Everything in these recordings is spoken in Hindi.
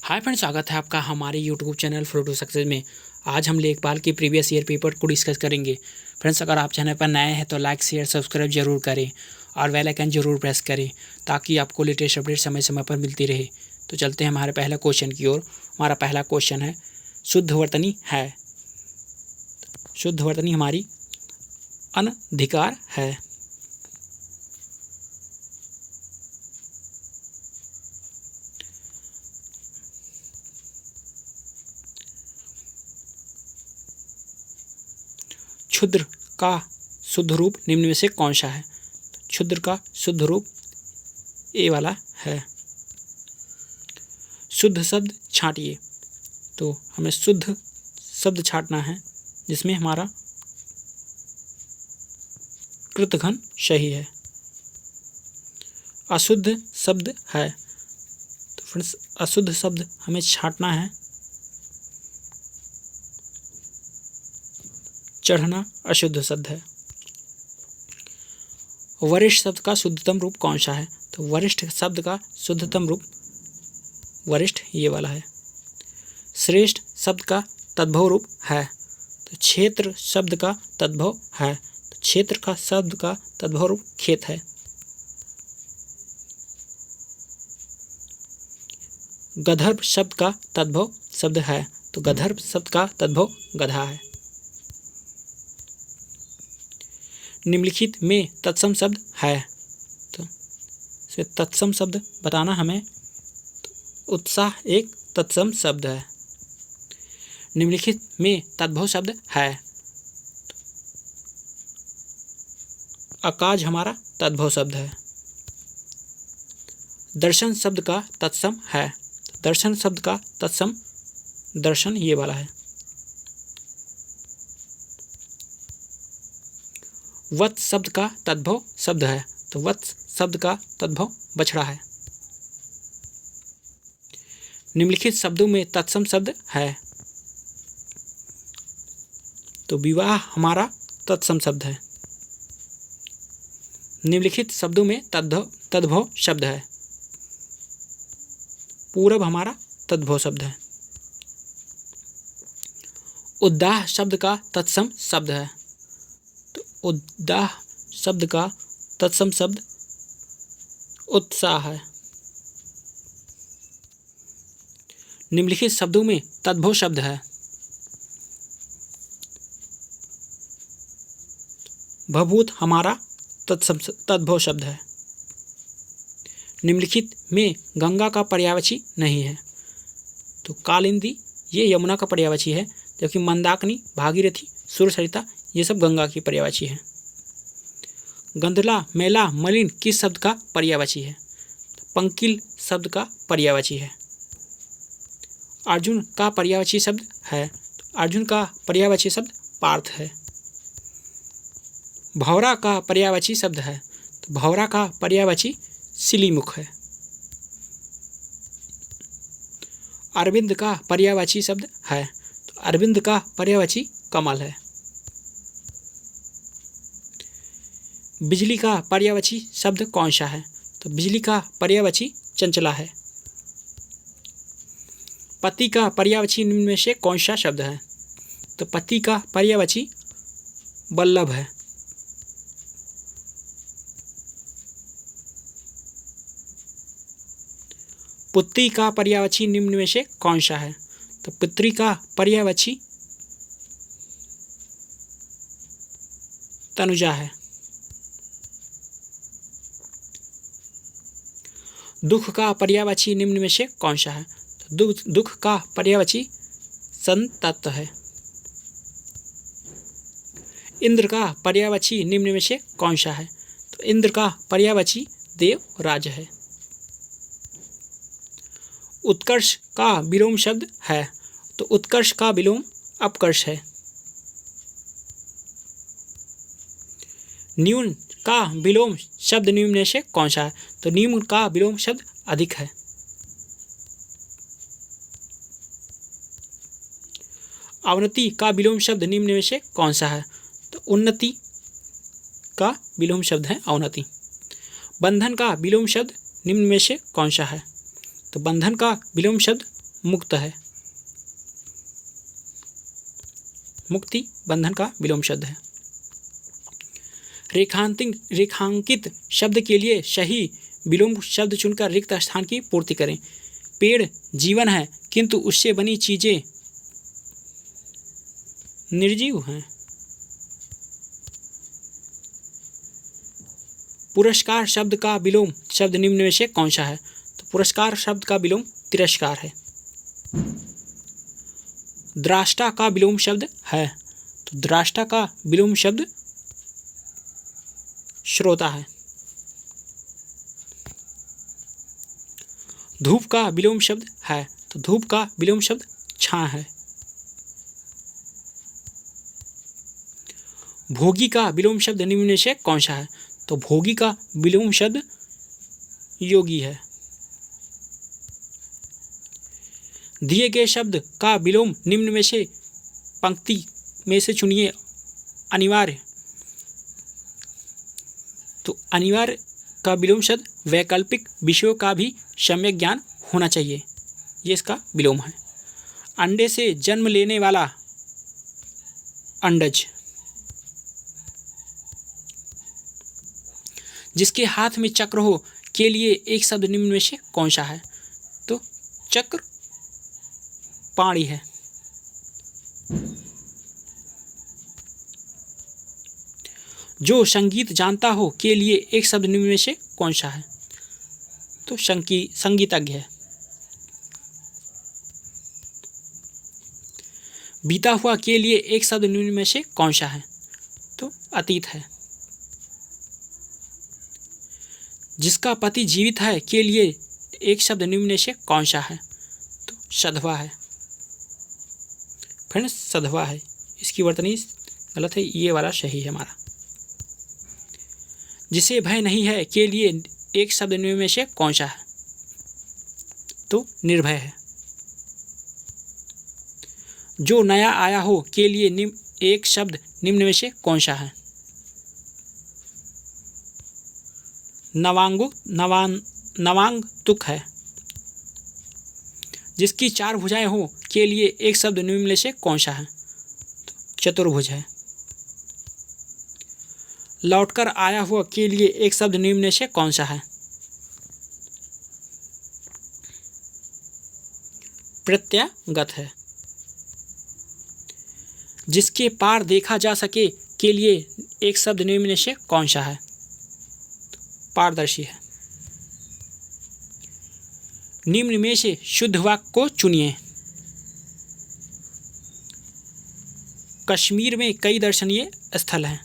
हाय फ्रेंड्स, स्वागत है आपका हमारे YouTube channel flow to success में। आज हम लेखपाल की प्रीवियस ईयर पेपर को डिस्कस करेंगे। फ्रेंड्स, अगर आप चैनल पर नए हैं तो लाइक शेयर सब्सक्राइब जरूर करें और बेल आइकन जरूर प्रेस करें ताकि आपको लेटेस्ट अपडेट समय समय पर मिलती रहे। तो चलते हैं हमारे पहले क्वेश्चन की ओर। हमारा पहला क्वेश्चन है, शुद्ध वर्तनी है। शुद्ध वर्तनी हमारी अनधिकार है। क्षुद्र का शुद्ध रूप निम्न में से कौन सा है? क्षुद्र का शुद्ध रूप ए वाला है। शुद्ध शब्द छांटिए, तो हमें शुद्ध शब्द छांटना है जिसमें हमारा कृतघ्न सही है। अशुद्ध शब्द है, तो फ्रेंड्स अशुद्ध शब्द हमें छांटना है। चढ़ना अशुद्ध शब्द है। वरिष्ठ शब्द का शुद्धतम रूप कौन सा है? तो वरिष्ठ शब्द का शुद्धतम रूप वरिष्ठ ये वाला है। श्रेष्ठ शब्द का तद्भव रूप है, तो क्षेत्र शब्द का तद्भव है, तो क्षेत्र का शब्द का तद्भव रूप खेत है। गधर्व शब्द का तद्भव शब्द है, तो गधर्व शब्द का तद्भव गधा है। निम्नलिखित में तत्सम शब्द है, तो तत्सम शब्द बताना हमें। तो उत्साह एक तत्सम शब्द है। निम्नलिखित में तद्भव शब्द है, तो अकाज हमारा तद्भव शब्द है। दर्शन शब्द का तत्सम है, दर्शन शब्द का तत्सम दर्शन ये वाला है। वत्स शब्द का तद्भव शब्द है, तो वत्स शब्द का तद्भव बछड़ा है। निम्नलिखित शब्दों में तत्सम शब्द है, तो विवाह हमारा तत्सम शब्द है। निम्नलिखित शब्दों में तद्भव शब्द है, पूरब हमारा तद्भव शब्द है। उद्दाह शब्द का तत्सम शब्द है, उद्दाह शब्द का तत्सम शब्द उत्साह है। निम्नलिखित शब्दों में तद्भव शब्द है, भभूत हमारा तद्भव शब्द है। निम्नलिखित में गंगा का पर्यायवाची नहीं है, तो कालिंदी ये यमुना का पर्यायवाची है, जबकि मंदाकिनी भागीरथी सुरसरिता ये सब गंगा की पर्यायवाची है। गंधला मैला मलिन किस शब्द का पर्यायवाची है? पंकिल शब्द का पर्यायवाची है। अर्जुन का पर्यायवाची शब्द है, तो अर्जुन का पर्यायवाची शब्द पार्थ है। भौरा का पर्यायवाची शब्द है, तो भौरा का पर्यायवाची सिलीमुख है। अरविंद का पर्यायवाची शब्द है, तो अरविंद का पर्यायवाची कमल है। बिजली का पर्यायवाची शब्द कौन सा है? तो बिजली का पर्यायवाची चंचला है। पति का पर्यायवाची निम्न में से कौन सा शब्द है? तो पति का पर्यायवाची बल्लभ है। पुत्री का पर्यायवाची निम्न में से कौन सा है? तो पुत्री का पर्यायवाची तनुजा है। दुख का पर्यायवाची निम्न में से कौन सा है? तो दुख का पर्यायवाची संतप्त है। इंद्र का पर्यायवाची निम्न में से कौन सा है? तो इंद्र का पर्यायवाची देवराज है। उत्कर्ष का विलोम शब्द है, तो उत्कर्ष का विलोम अपकर्ष है। न्यून का विलोम शब्द निम्न में से कौन सा है? तो न्यून का विलोम शब्द अधिक है। अवनति का विलोम शब्द निम्न में से कौन सा है? तो उन्नति का विलोम शब्द है अवनति। बंधन का विलोम शब्द निम्न में से कौन सा है? तो बंधन का विलोम शब्द मुक्त है। मुक्ति बंधन का विलोम शब्द है। रेखांकित शब्द के लिए सही विलोम शब्द चुनकर रिक्त स्थान की पूर्ति करें। पेड़ जीवन है किंतु उससे बनी चीजें निर्जीव हैं। पुरस्कार शब्द का विलोम शब्द निम्न में से कौन सा है? तो पुरस्कार शब्द का विलोम तिरस्कार है। द्राष्टा का विलोम शब्द है, तो द्राष्टा का विलोम शब्द श्रोता है। धूप का विलोम शब्द है, तो धूप का विलोम शब्द छां है। भोगी का विलोम शब्द निम्न में से कौन सा है? तो भोगी का विलोम शब्द योगी है। दिए गए शब्द का विलोम निम्न में से पंक्ति में से चुनिए। अनिवार्य, तो अनिवार्य का विलोम शब्द वैकल्पिक विषयों का भी सम्यक ज्ञान होना चाहिए, ये इसका विलोम है। अंडे से जन्म लेने वाला अंडज। जिसके हाथ में चक्र हो के लिए एक शब्द निम्न में से कौन सा है? तो चक्र पाणी है। जो संगीत जानता हो के लिए एक शब्द निम्न में से कौन सा है? तो संगीतज्ञ है। बीता हुआ के लिए एक शब्द निम्न में से कौन सा है? तो अतीत है। जिसका पति जीवित है के लिए एक शब्द निम्न में से कौन सा है? तो सधवा है। फ्रेंड्स, सधवा है, इसकी वर्तनी गलत है, ये वाला सही है हमारा। जिसे भय नहीं है के लिए एक शब्द निम्न में से कौन सा है? तो निर्भय है। जो नया आया हो के लिए एक शब्द निम्न में से कौन सा है? नवांग तुक है। जिसकी चार भुजाएं हो के लिए एक शब्द निम्न में से कौन सा है? तो चतुर्भुज है। लौटकर आया हुआ के लिए एक शब्द निम्न में से कौन सा है? प्रत्यागत है। जिसके पार देखा जा सके के लिए एक शब्द निम्न में से कौन सा है? पारदर्शी है। निम्न में से शुद्ध वाक्य को चुनिए। कश्मीर में कई दर्शनीय स्थल हैं।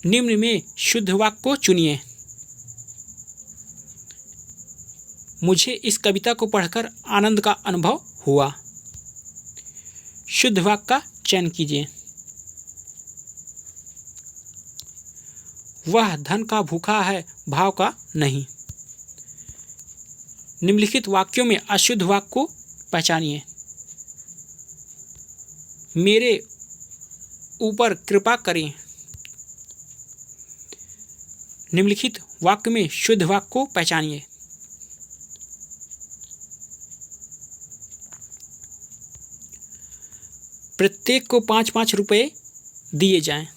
निम्न में शुद्ध वाक्य को चुनिए। मुझे इस कविता को पढ़कर आनंद का अनुभव हुआ। शुद्ध वाक्य का चयन कीजिए। वह धन का भूखा है, भाव का नहीं। निम्नलिखित वाक्यों में अशुद्ध वाक्य को पहचानिए। मेरे ऊपर कृपा करें। निम्नलिखित वाक्य में शुद्ध वाक्य को पहचानिए। प्रत्येक को 5-5 रुपए दिए जाएं।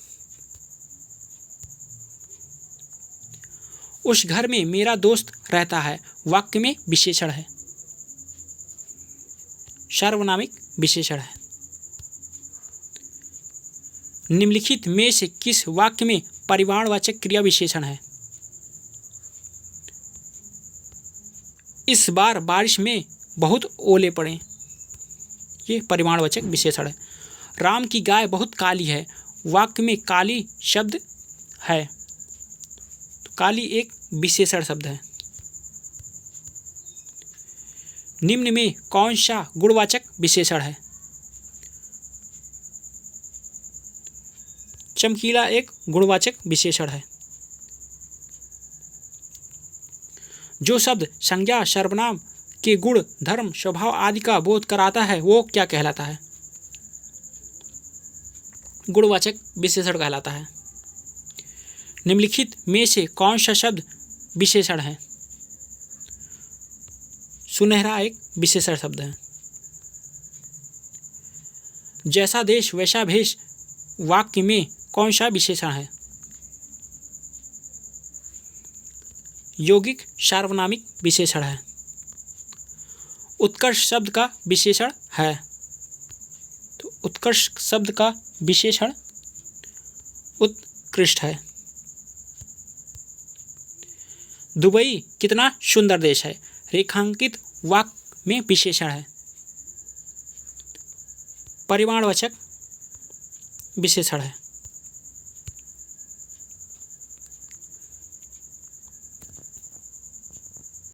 उस घर में मेरा दोस्त रहता है, वाक्य में विशेषण है, सार्वनामिक विशेषण है। निम्नलिखित में से किस वाक्य में परिमाणवाचक क्रिया विशेषण है? इस बार बारिश में बहुत ओले पड़े, ये परिमाणवाचक विशेषण है। राम की गाय बहुत काली है, वाक्य में काली शब्द है, तो काली एक विशेषण शब्द है। निम्न में कौन सा गुणवाचक विशेषण है? चमकीला एक गुणवाचक विशेषण है। जो शब्द संज्ञा सर्वनाम के गुण, धर्म, स्वभाव आदि का बोध कराता है वो क्या कहलाता है? गुणवाचक विशेषण कहलाता है। निम्नलिखित में से कौन सा शब्द विशेषण है? सुनहरा एक विशेषण शब्द है। जैसा देश वैसा भेष वाक्य में कौन सा विशेषण है? यौगिक सार्वनामिक विशेषण है। उत्कर्ष शब्द का विशेषण है, तो उत्कर्ष शब्द का विशेषण उत्कृष्ट है। दुबई कितना सुंदर देश है, रेखांकित वाक्य में विशेषण है, परिमाणवाचक विशेषण है।